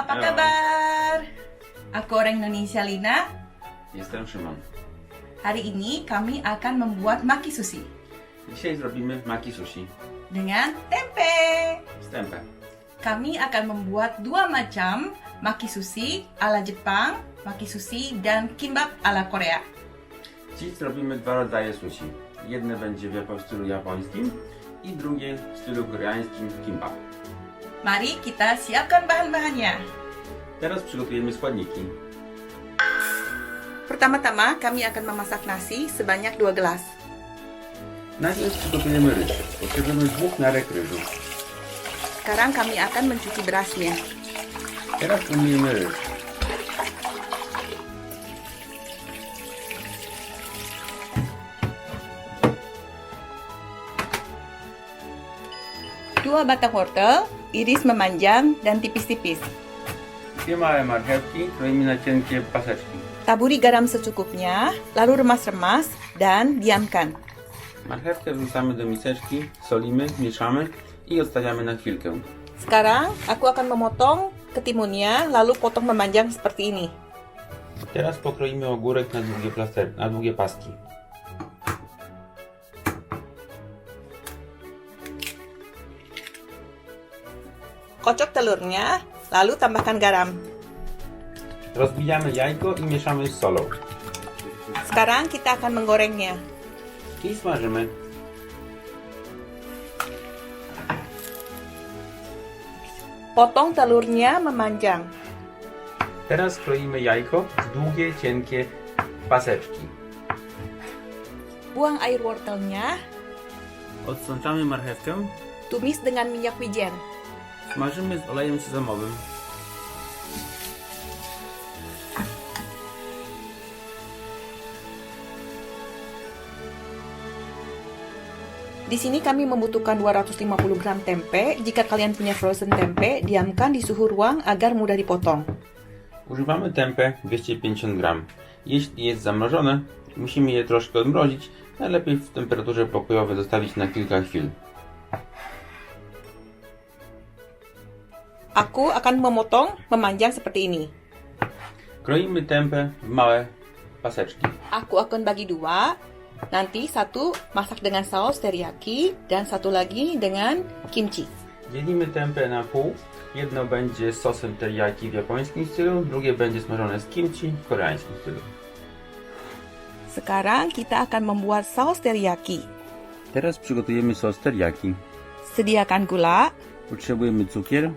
apa Halo. kabar? Aku orang Indonesia, Lina. Jestem Szymon. Hari ini kami akan membuat maki sushi Dzisiaj zrobimy maki sushi dengan tempe. z tempeh. Kami akan membuat dua macam maki sushi ala Jepang, maki sushi, dan kimbap ala Korea. Dziś zrobimy dwa rodzaje sushi. Jedne będzie w stylu japońskim i drugie w stylu koreańskim kimbap. Mari kita siapkan bahan-bahannya. Teraz przygotujemy składniki. Pertama-tama kami akan memasak nasi sebanyak 2 gelas. Najpierw przygotujemy ryż. Potrzebujemy 2 miarek ryżu. Sekarang kami akan mencuci berasnya. Teraz umyjemy ryż. Dua batang wortel, iris memanjang dan tipis-tipis. 2 małe marchewki, kroimy na cienkie paseczki. Taburi garam secukupnya, lalu remas-remas dan diamkan. Marchewkę wrzucamy do miseczki, solimy, mieszamy i odstawiamy na chwilkę. Sekarang aku akan memotong ketimunnya, lalu potong memanjang seperti ini. Teraz pokroimy ogórek na długie paski. Kocok telurnya, lalu tambahkan garam. Rozbijamy jajko i mieszamy z solą. Sekarang kita akan menggorengnya. I smażymy. Potong telurnya memanjang. Teraz kroimy jajko w długie, cienkie paseczki. Buang air wortelnya, Odsączamy marchewkę. tumis dengan minyak wijen. Smażymy z olejem sezamowym. Di sini kami membutuhkan 250 gram tempe. Jika kalian punya frozen tempe, diamkan di suhu ruang agar mudah dipotong. Używamy tempeh 250 gram. Jeśli jest zamrożone, musimy je troszkę odmrozić. Najlepiej w temperaturze pokojowej zostawić na kilka chwil. Aku akan memotong memanjang seperti ini. Kroimy tempeh w małe paseczki. Aku akan bagi dua. Nanti satu masak dengan saus teriyaki dan satu lagi dengan kimchi. Dzielimy tempeh na pół. Jedno będzie z sosem teriyaki w japońskim stylu, drugie będzie smażone z kimchi w koreańskim stylu. Sekarang kita akan membuat saus teriyaki. Teraz przygotujemy sos teriyaki. Sediakan gula, Potrzebujemy cukier,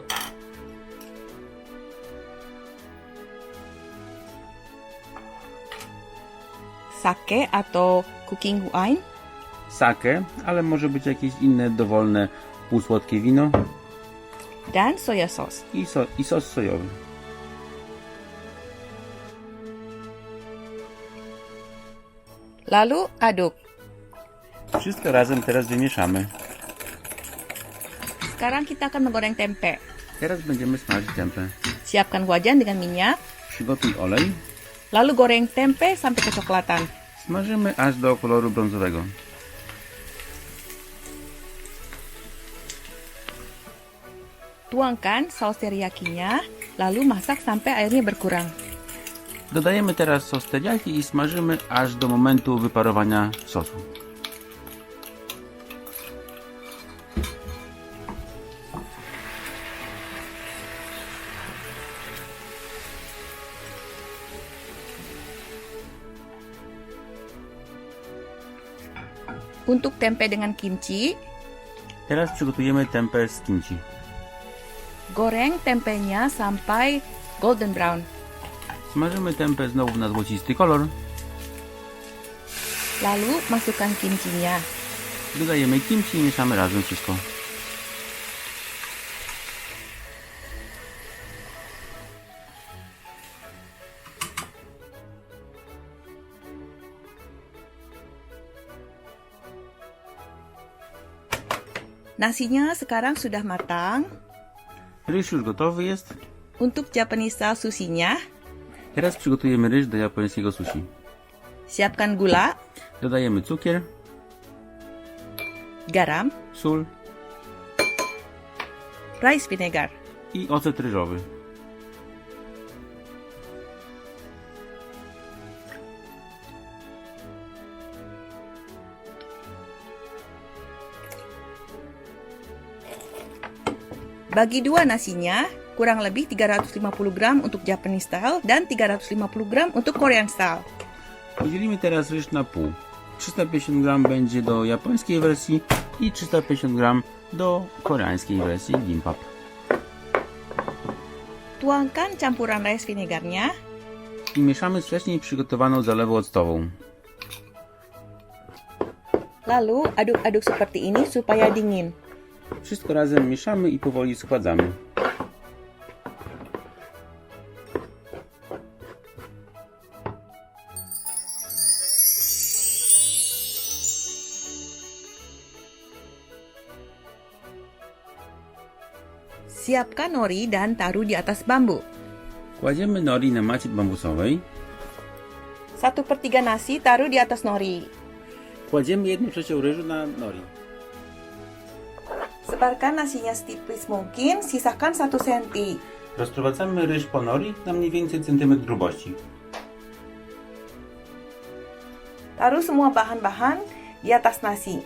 sake atau cooking wine, sake, ale może być jakieś inne dowolne półsłodkie wino dan soya sauce. i sos sojowy. Lalu aduk. Wszystko razem teraz wymieszamy. Sekarang kita akan menggoreng tempe. Teraz będziemy smażyć tempeh. Siapkan wajan dengan minyak, Przygotuj olej. lalu goreng tempe sampai kecoklatan. Smażymy aż do koloru brązowego. Tuangkan saus teriyakinya, lalu masak sampai airnya berkurang. Dodajemy teraz sos teriyaki i smażymy aż do momentu wyparowania sosu. Untuk tempe dengan kimchi, Teraz przygotujemy tempeh z kimchi. goreng tempenya sampai golden brown. Smażymy tempeh znowu na złocisty kolor. Lalu masukkan kimchinya. Dodajemy kimchi i mieszamy razem wszystko. Nasinya sekarang sudah matang. Ryż już gotowy jest. Untuk Japanese style sushinya, Teraz przygotujemy ryż do japońskiego sushi. siapkan gula, Dodajemy cukier, garam, sól rice vinegar. i ocet ryżowy. Bagi dua nasinya, kurang lebih 350 gram untuk Japanese style dan 350 gram untuk Korean style. Podzielimy teraz ryż na pół. 350 gram będzie do japońskiej wersji i 350 gram do koreańskiej wersji gimbap. Tuangkan campuran rice vinegarnya. I mieszamy z wcześniej przygotowaną zalewą octową. Lalu aduk-aduk seperti ini supaya dingin. Wszystko razem mieszamy i powoli schładzamy. Siapkan nori dan taruh di atas bambu. Kładziemy nori na macie bambusowej. 1/3 nasi taruh di atas nori. Kładziemy 1/3 ryżu na nori. Sebarkan nasinya setipis mungkin, sisakan 1 cm. Rozprowadzamy ryż po nori na mniej więcej centymetr grubości. Taruh semua bahan-bahan di atas nasi.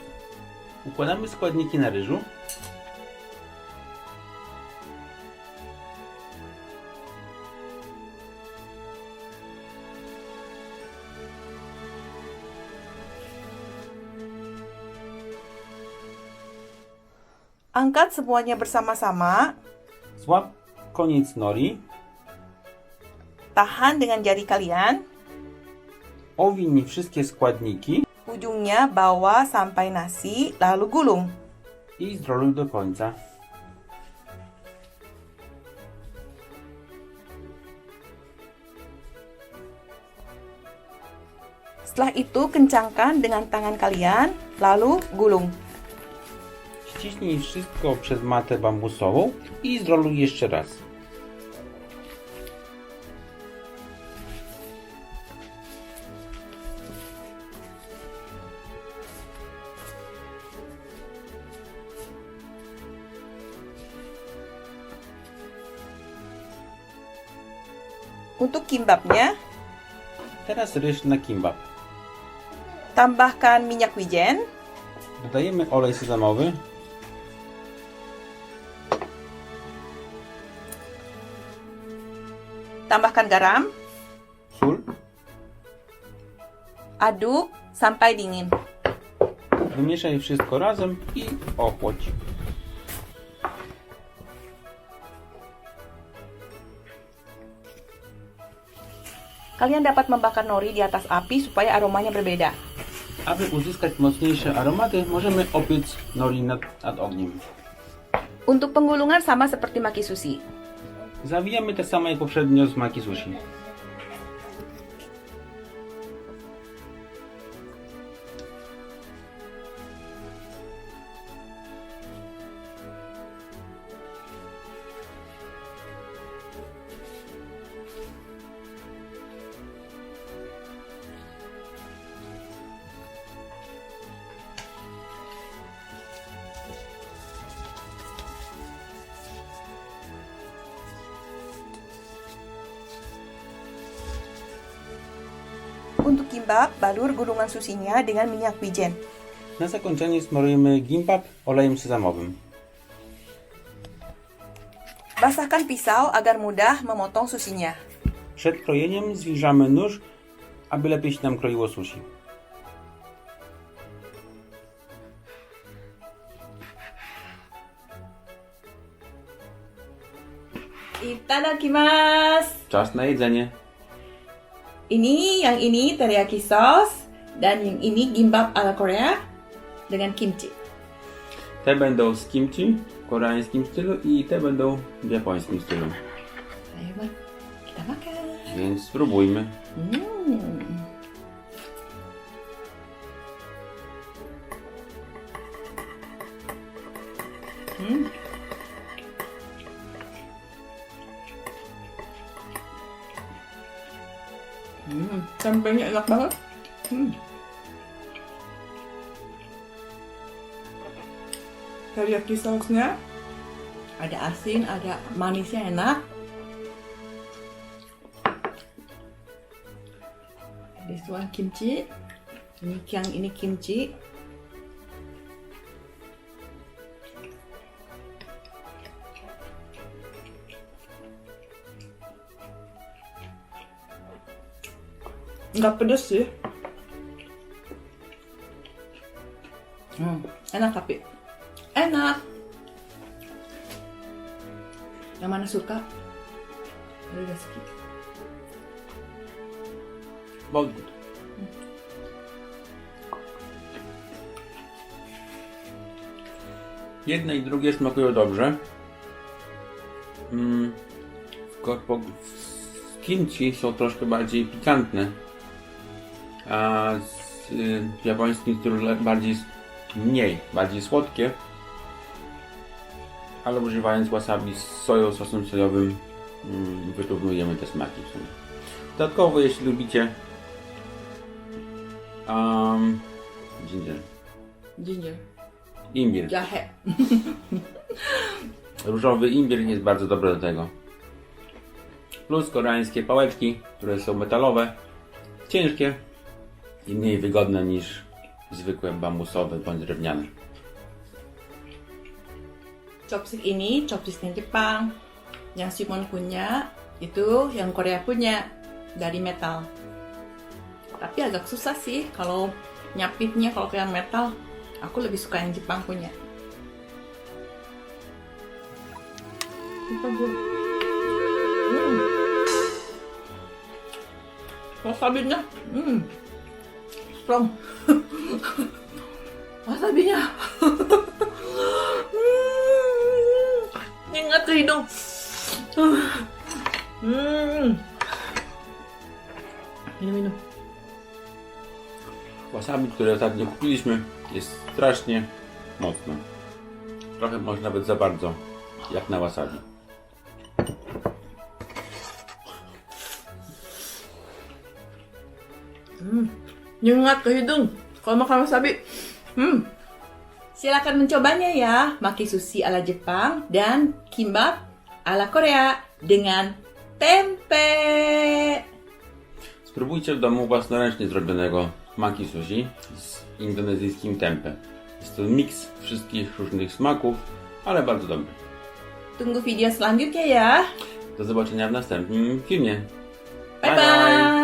Układamy składniki na ryżu. Angkat semuanya bersama-sama. Złap koniec nori. Tahan dengan jari kalian. Owinij wszystkie składniki Ujungnya bawa sampai nasi, lalu gulung. i zroluj do końca. Setelah itu kencangkan dengan tangan kalian, lalu gulung. Ściśnij wszystko przez matę bambusową i zroluj jeszcze raz. Untuk kimbapnya, Teraz ryż na kimbap. tambahkan minyak wijen, Dodajemy olej sezamowy, tambahkan garam, sól, aduk sampai dingin. wymieszaj wszystko razem i ochłodź. Kalian dapat membakar nori di atas api supaya aromanya berbeda. Aby uzyskać mocniejsze aromaty, możemy opiec nori nad ogniem. Untuk penggulungan sama seperti maki sushi. Zawijamy tak samo jak poprzednio z maki sushi. Untuk kimbap, balur gulungan susinya dengan minyak wijen. Na zakończenie smarujemy gimbap olejem sezamowym. Basahkan pisau agar mudah memotong susinya. Przed krojeniem zwilżamy nóż, aby lepiej się nam kroiło sushi. Itadakimasu. Czas na jedzenie. Yang ini teriyaki sauce dan yang ini gimbap ala Korea dengan kimchi. Te będą z kimchi w koreańskim stylu i te będą w japońskim stylu. Ayo, kita makan. Więc spróbujmy. Tempenya enak banget. Teriyaki sausnya ada asin, ada manisnya enak. This one kimchi. Ini kimchi. Nggak pedes sih. Enak tapi. Enak. Yang mana suka? Udah skip. Bagus. Jedne i drugie smakują dobrze. W kimchi są troszkę bardziej pikantne, a z japońskim stylu bardziej słodkie, ale używając wasabi z soją, sosem sojowym wyrównujemy te smaki w sumie. Dodatkowo, jeśli lubicie Ginger. imbir, Jahe. różowy imbir jest bardzo dobry do tego. Plus koreańskie pałeczki, które są metalowe, ciężkie i mniej wygodne niż zwykłe bambusowe bądź drewniane. Chopstick ini chopsticknya Jepang. Yang Simon punya itu yang Korea punya dari metal. Tapi agak susah sih kalau nyapitnya kalau yang metal. Aku lebih suka yang Jepang punya. Wasabinya, strong. Wasabinya, nyengat ke hidung. Minum. Wasabi, które ostatnio kupiliśmy, jest strasznie mocne. Trochę może nawet za bardzo, jak na wasabi. Nyengat ke hidung kalau makan wasabi. Silakan mencobanya ya, maki sushi ala Jepang dan kimbap ala Korea dengan tempe. Spróbujcie w domu własnoręcznie zrobionego maki sushi z indonezyjskim tempeh. Jest to miks wszystkich różnych smaków, ale bardzo dobry. Tunggu video selanjutnya ya. Do zobaczenia w następnym filmie. Bye bye.